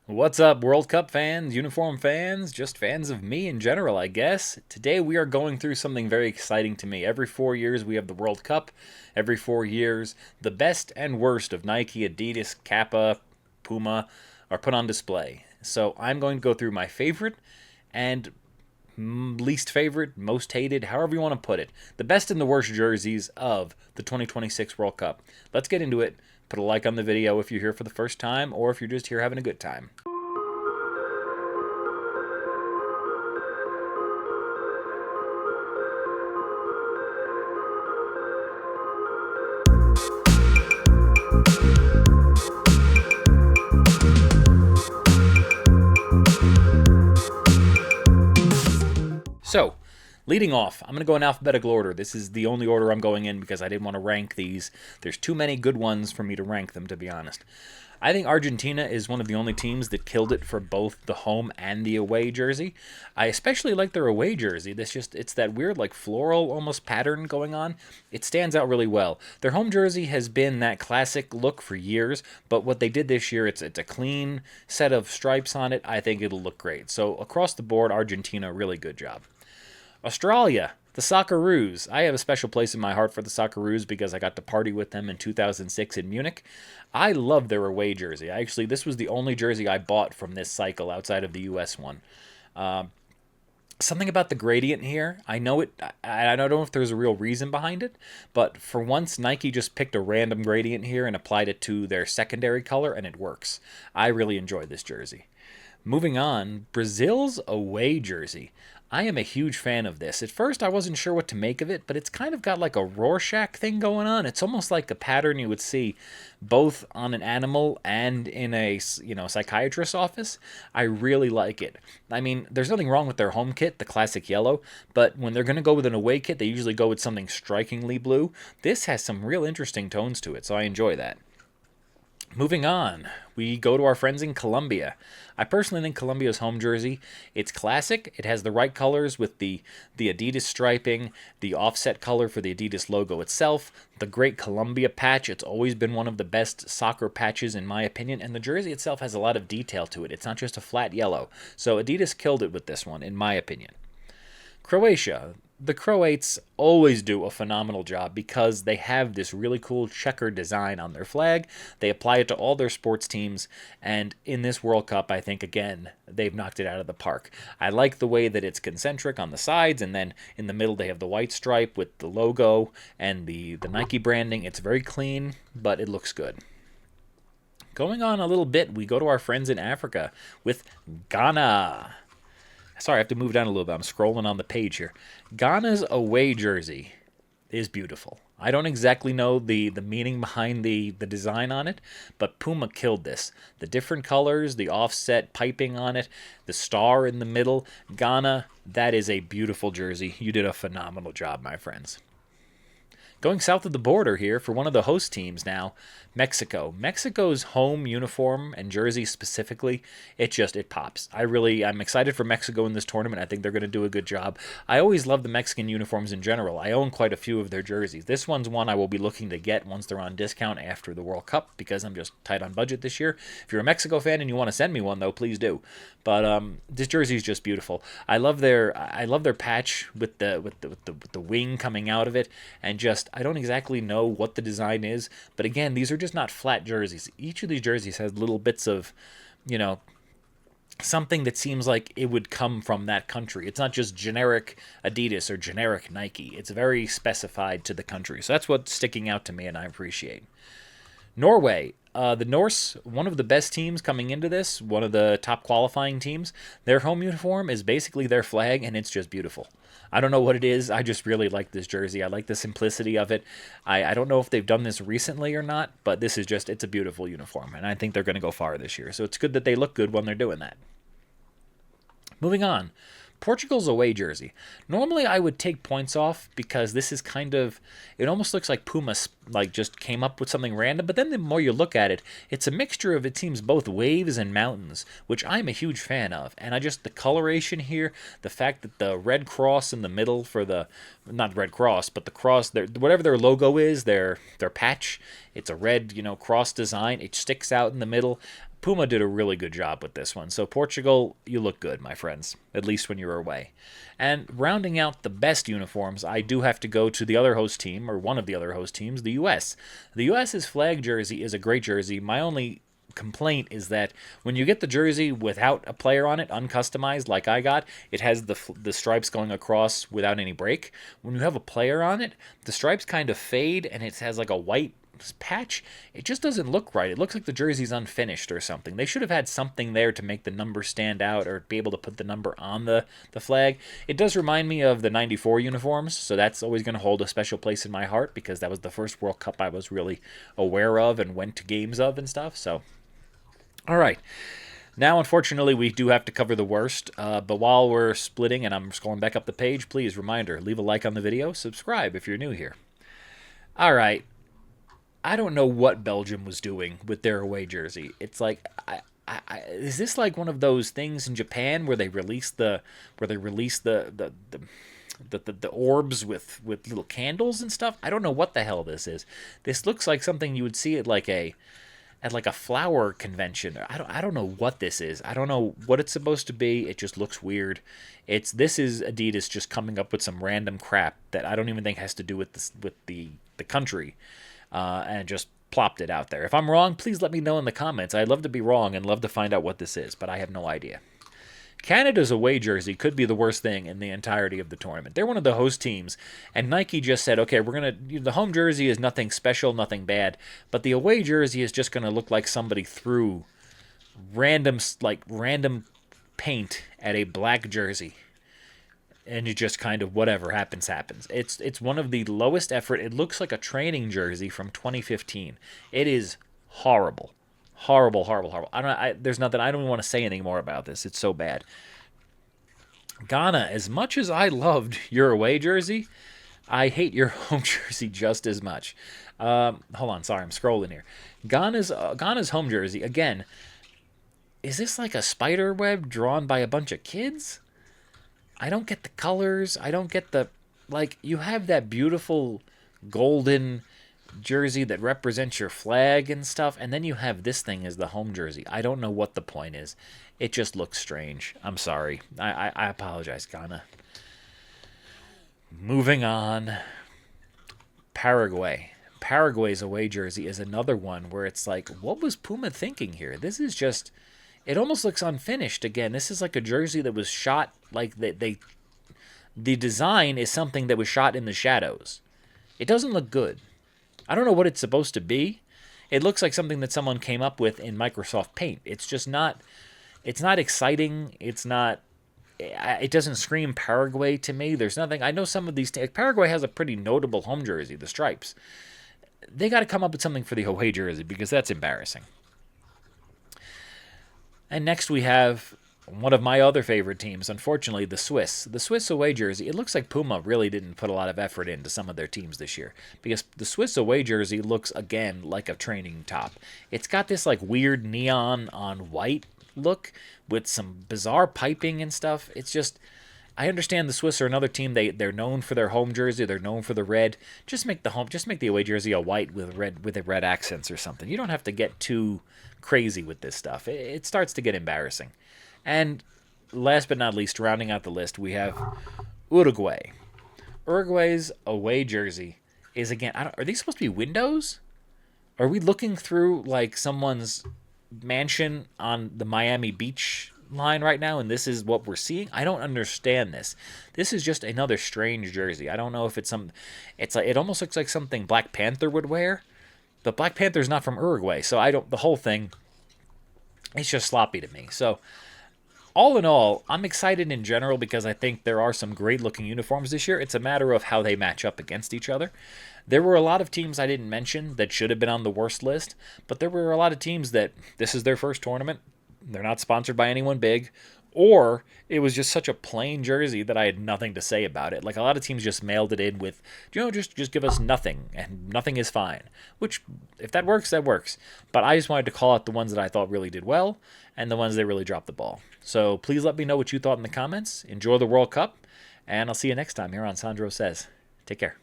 What's up, World Cup fans, uniform fans, just fans of me in general, I guess? Today we are going through something very exciting to me. Every 4 years we have the World Cup. Every 4 years, the best and worst of Nike, Adidas, Kappa, Puma are put on display. So I'm going to go through my favorite and least favorite, most hated, however you want to put it. The best and the worst jerseys of the 2026 World Cup. Let's get into it. Put a like on the video if you're here for the first time or if you're just here having a good time. So, leading off, I'm going to go in alphabetical order. This is the only order I'm going in because I didn't want to rank these. There's too many good ones for me to rank them, to be honest. I think Argentina is one of the only teams that killed it for both the home and the away jersey. I especially like their away jersey. It's that weird like floral almost pattern going on. It stands out really well. Their home jersey has been that classic look for years, but what they did this year, it's a clean set of stripes on it. I think it'll look great. So across the board, Argentina, really good job. Australia, the Socceroos. I have a special place in my heart for the Socceroos because I got to party with them in 2006 in Munich. I love their away jersey. This was the only jersey I bought from this cycle outside of the US one. Something about the gradient here, I know it. I don't know if there's a real reason behind it, but for once, Nike just picked a random gradient here and applied it to their secondary color, and it works. I really enjoy this jersey. Moving on, Brazil's away jersey. I am a huge fan of this. At first, I wasn't sure what to make of it, but it's kind of got like a Rorschach thing going on. It's almost like a pattern you would see both on an animal and in a psychiatrist's office. I really like it. I mean, there's nothing wrong with their home kit, the classic yellow, but when they're going to go with an away kit, they usually go with something strikingly blue. This has some real interesting tones to it, so I enjoy that. Moving on, we go to our friends in Colombia. I personally think Colombia's home jersey, it's classic. It has the right colors with the Adidas striping, the offset color for the Adidas logo itself, the great Colombia patch. It's always been one of the best soccer patches in my opinion, and the jersey itself has a lot of detail to it. It's not just a flat yellow. So Adidas killed it with this one, in my opinion. Croatia. The Croats always do a phenomenal job because they have this really cool checker design on their flag. They apply it to all their sports teams, and in this World Cup, I think, again, they've knocked it out of the park. I like the way that it's concentric on the sides, and then in the middle they have the white stripe with the logo and the Nike branding. It's very clean, but it looks good. Going on a little bit, we go to our friends in Africa with Ghana. Sorry, I have to move down a little bit. I'm scrolling on the page here. Ghana's away jersey is beautiful. I don't exactly know the meaning behind the design on it, but Puma killed this. The different colors, the offset piping on it, the star in the middle. Ghana, that is a beautiful jersey. You did a phenomenal job, my friends. Going south of the border here for one of the host teams now, Mexico. Mexico's home uniform and jersey specifically, it pops. I'm excited for Mexico in this tournament. I think they're going to do a good job. I always love the Mexican uniforms in general. I own quite a few of their jerseys. This one's one I will be looking to get once they're on discount after the World Cup because I'm just tight on budget this year. If you're a Mexico fan and you want to send me one though, please do. But this jersey is just beautiful. I love their patch with the wing coming out of it, and just I don't exactly know what the design is, but again, these are just not flat jerseys. Each of these jerseys has little bits of, something that seems like it would come from that country. It's not just generic Adidas or generic Nike. It's very specified to the country. So that's what's sticking out to me and I appreciate. Norway. The Norse, one of the best teams coming into this, one of the top qualifying teams. Their home uniform is basically their flag, and it's just beautiful. I don't know what it is. I just really like this jersey. I like the simplicity of it. I don't know if they've done this recently or not, but it's a beautiful uniform, and I think they're going to go far this year. So it's good that they look good when they're doing that. Moving on. Portugal's away jersey. Normally I would take points off because this is it almost looks like Puma just came up with something random, but then the more you look at it, it's a mixture of, it seems, both waves and mountains, which I'm a huge fan of. And the coloration here, the fact that the red cross in the middle for not red cross, but the cross, whatever their logo is, their patch, it's a red, cross design, it sticks out in the middle. Puma did a really good job with this one. So Portugal, you look good, my friends, at least when you're away. And rounding out the best uniforms, I do have to go to the other host team, or one of the other host teams, the U.S. The U.S.'s flag jersey is a great jersey. My only complaint is that when you get the jersey without a player on it, uncustomized like I got, it has the stripes going across without any break. When you have a player on it, the stripes kind of fade and it has like a white patch. It just doesn't look right. It looks like the jersey's unfinished or something. They should have had something there to make the number stand out or be able to put the number on the flag. It does remind me of the 94 uniforms, so that's always going to hold a special place in my heart because that was the first World Cup I was really aware of and went to games of and stuff. So all right. Now, unfortunately, we do have to cover the worst, but while we're splitting and I'm scrolling back up the page, please, reminder, leave a like on the video, subscribe if you're new here. All right. I don't know what Belgium was doing with their away jersey. It's like, is this like one of those things in Japan where they release the orbs with little candles and stuff? I don't know what the hell this is. This looks like something you would see at like a flower convention. I don't know what this is. I don't know what it's supposed to be. It just looks weird. This is Adidas just coming up with some random crap that I don't even think has to do with the country, and just plopped it out there. If I'm wrong, please let me know in the comments. I'd love to be wrong and love to find out what this is, but I have no idea. Canada's away jersey could be the worst thing in the entirety of the tournament. They're one of the host teams, and Nike just said, okay, the home jersey is nothing special, nothing bad, but the away jersey is just going to look like somebody threw random paint at a black jersey, and you just kind of whatever happens. It's one of the lowest effort. It looks like a training jersey from 2015. It is horrible. Horrible. There's nothing. I don't even want to say anything more about this. It's so bad. Ghana, as much as I loved your away jersey, I hate your home jersey just as much. Hold on, sorry, I'm scrolling here. Ghana's home jersey, again, is this like a spider web drawn by a bunch of kids? I don't get the colors. I don't get you have that beautiful golden jersey that represents your flag and stuff, and then you have this thing as the home jersey. I don't know what the point is. It just looks strange. I'm sorry. I apologize, Ghana. Moving on. Paraguay. Paraguay's away jersey is another one where it's like, what was Puma thinking here? This is just, it almost looks unfinished again. This is like a jersey that was shot, like the design is something that was shot in the shadows. It doesn't look good. I don't know what it's supposed to be. It looks like something that someone came up with in Microsoft Paint. It's just not, it's not exciting. It's not, it doesn't scream Paraguay to me. There's nothing, I know some of these, Paraguay has a pretty notable home jersey, the stripes. They got to come up with something for the away jersey because that's embarrassing. And next we have one of my other favorite teams, unfortunately, the Swiss. The Swiss away jersey, it looks like Puma really didn't put a lot of effort into some of their teams this year because the Swiss away jersey looks, again, like a training top. It's got this like weird neon on white look with some bizarre piping and stuff. It's just, I understand the Swiss are another team. They're known for their home jersey. They're known for the red. Just make the away jersey a white with red accents or something. You don't have to get too crazy with this stuff. It starts to get embarrassing. And last but not least, rounding out the list, we have Uruguay. Uruguay's away jersey is, again, are these supposed to be windows? Are we looking through like someone's mansion on the Miami Beach line right now, and this is what we're seeing? I don't understand this. This is just another strange jersey. I don't know if it's it almost looks like something Black Panther would wear, but Black Panther's not from Uruguay, so the whole thing, it's just sloppy to me. So all in all, I'm excited in general because I think there are some great-looking uniforms this year. It's a matter of how they match up against each other. There were a lot of teams I didn't mention that should have been on the worst list, but there were a lot of teams that this is their first tournament. They're not sponsored by anyone big, or it was just such a plain jersey that I had nothing to say about it. Like a lot of teams just mailed it in with, just give us nothing, and nothing is fine. Which, if that works, that works. But I just wanted to call out the ones that I thought really did well, and the ones that really dropped the ball. So please let me know what you thought in the comments. Enjoy the World Cup, and I'll see you next time here on Sandro Says. Take care.